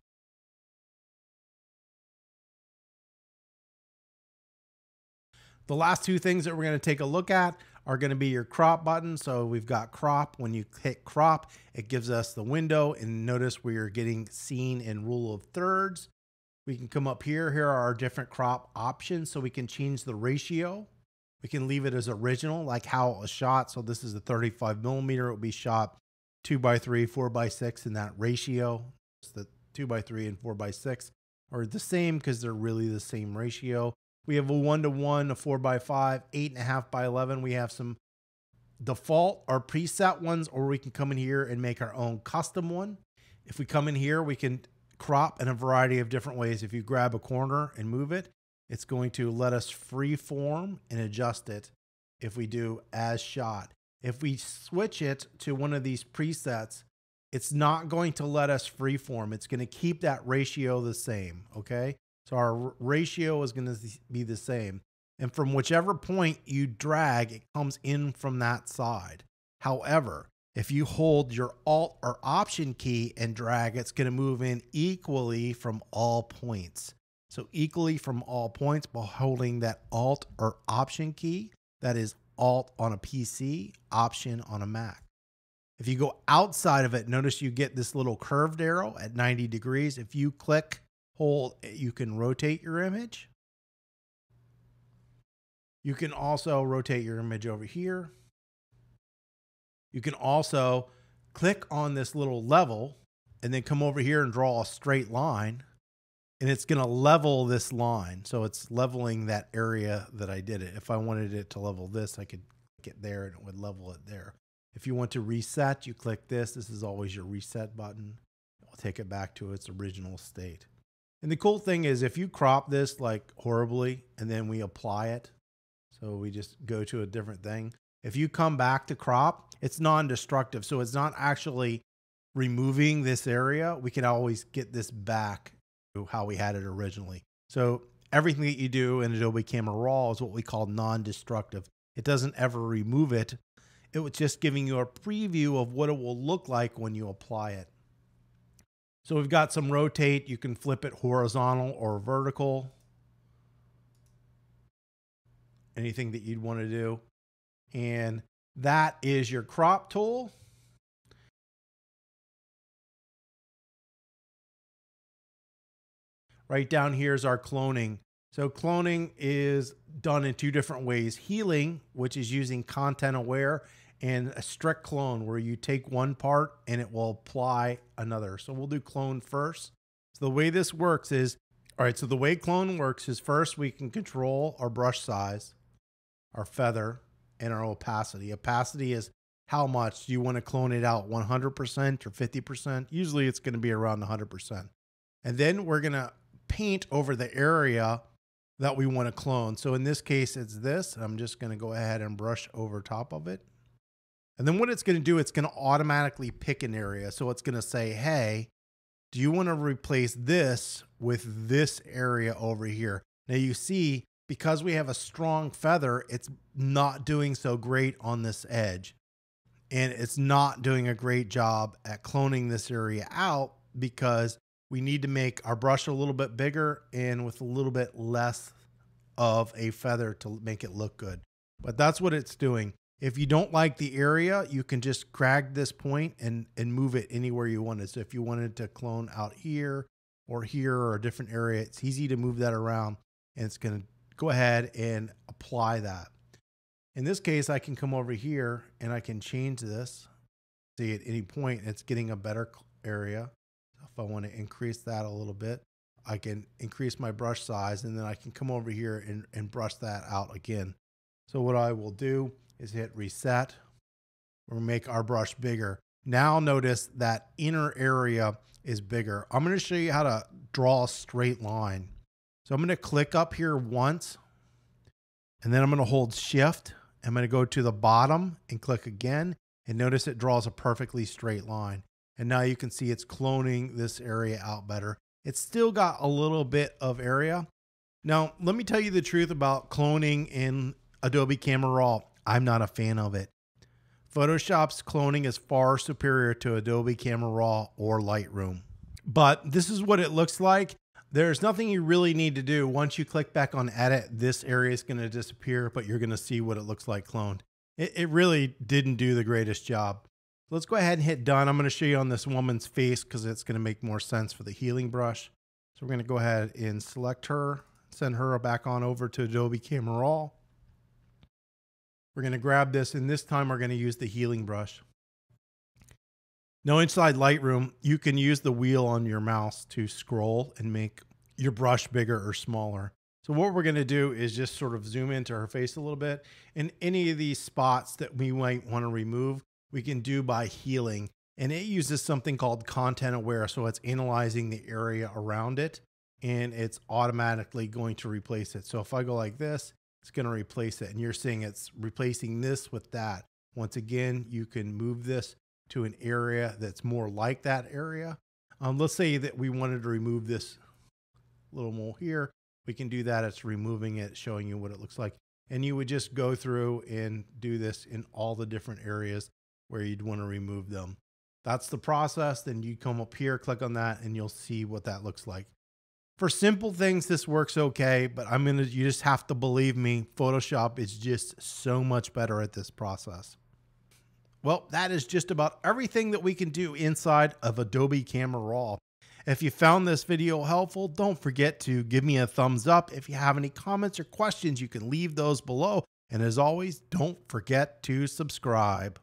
A: The last two things that we're going to take a look at are going to be your crop button. So we've got crop. When you hit crop, it gives us the window, and notice we are getting seen in rule of thirds. We can come up here. Here are our different crop options. So we can change the ratio. We can leave it as original, like how a shot. So this is a 35 millimeter. It will be shot 2x3, 4x6 in that ratio. So the 2x3 and 4x6 are the same because they're really the same ratio. We have a 1:1, a 4x5, 8.5x11. We have some default or preset ones, or we can come in here and make our own custom one. If we come in here, we can crop in a variety of different ways. If you grab a corner and move it, it's going to let us freeform and adjust it if we do as shot. If we switch it to one of these presets, it's not going to let us freeform. It's going to keep that ratio the same, okay? So our ratio is going to be the same. And from whichever point you drag, it comes in from that side. However, if you hold your Alt or Option key and drag, it's going to move in equally from all points. So equally from all points by holding that Alt or Option key. That is Alt on a PC, Option on a Mac. If you go outside of it, notice you get this little curved arrow at 90 degrees. If you click, hold, you can rotate your image. You can also rotate your image over here. You can also click on this little level and then come over here and draw a straight line, and it's going to level this line. So it's leveling that area that I did it. If I wanted it to level this, I could click it there and it would level it there. If you want to reset, you click this. This is always your reset button. It will take it back to its original state. And the cool thing is if you crop this like horribly and then we apply it, so we just go to a different thing. If you come back to crop, it's non-destructive. So it's not actually removing this area. We can always get this back to how we had it originally. So everything that you do in Adobe Camera Raw is what we call non-destructive. It doesn't ever remove it. It was just giving you a preview of what it will look like when you apply it. So we've got some rotate. You can flip it horizontal or vertical. Anything that you'd want to do. And that is your crop tool. Right down here is our cloning. So cloning is done in two different ways. Healing, which is using content aware, and a strict clone where you take one part and it will apply another. So we'll do clone first. So the way this works is, all right, so the way clone works is first we can control our brush size, our feather, and our opacity. Opacity is how much do you want to clone it out, 100% or 50%? Usually it's going to be around 100%. And then we're going to paint over the area that we want to clone. So in this case, it's this. I'm just going to go ahead and brush over top of it. And then what it's going to do, it's going to automatically pick an area. So it's going to say, hey, do you want to replace this with this area over here? Now you see, because we have a strong feather, it's not doing so great on this edge. And it's not doing a great job at cloning this area out because we need to make our brush a little bit bigger and with a little bit less of a feather to make it look good. But that's what it's doing. If you don't like the area, you can just drag this point and move it anywhere you want it. So if you wanted to clone out here or a different area, it's easy to move that around and it's going to go ahead and apply that. In this case, I can come over here and I can change this. See, at any point, it's getting a better area. If I want to increase that a little bit, I can increase my brush size, and then I can come over here and brush that out again. So what I will do is hit reset. We'll make our brush bigger. Now notice that inner area is bigger. I'm going to show you how to draw a straight line. So I'm going to click up here once, and then I'm going to hold shift. I'm going to go to the bottom and click again, and notice it draws a perfectly straight line. And now you can see it's cloning this area out better. It's still got a little bit of area. Now, let me tell you the truth about cloning in Adobe Camera Raw. I'm not a fan of it. Photoshop's cloning is far superior to Adobe Camera Raw or Lightroom. But this is what it looks like. There's nothing you really need to do. Once you click back on edit, this area is going to disappear, but you're going to see what it looks like cloned. It really didn't do the greatest job. Let's go ahead and hit done. I'm going to show you on this woman's face because it's going to make more sense for the healing brush. So we're going to go ahead and select her, send her back on over to Adobe Camera Raw. We're going to grab this, and this time we're going to use the healing brush. Now inside Lightroom, you can use the wheel on your mouse to scroll and make your brush bigger or smaller. So what we're going to do is just sort of zoom into her face a little bit, and any of these spots that we might want to remove, we can do by healing. And it uses something called content aware. So it's analyzing the area around it, and it's automatically going to replace it. So if I go like this, it's going to replace it. And you're seeing it's replacing this with that. Once again, you can move this to an area that's more like that area. Let's say that we wanted to remove this little mole here. We can do that. It's removing it, showing you what it looks like. And you would just go through and do this in all the different areas where you'd want to remove them. That's the process. Then you come up here, click on that, and you'll see what that looks like. For simple things, this works okay, but you just have to believe me, Photoshop is just so much better at this process. Well, that is just about everything that we can do inside of Adobe Camera Raw. If you found this video helpful, don't forget to give me a thumbs up. If you have any comments or questions, you can leave those below. And as always, don't forget to subscribe.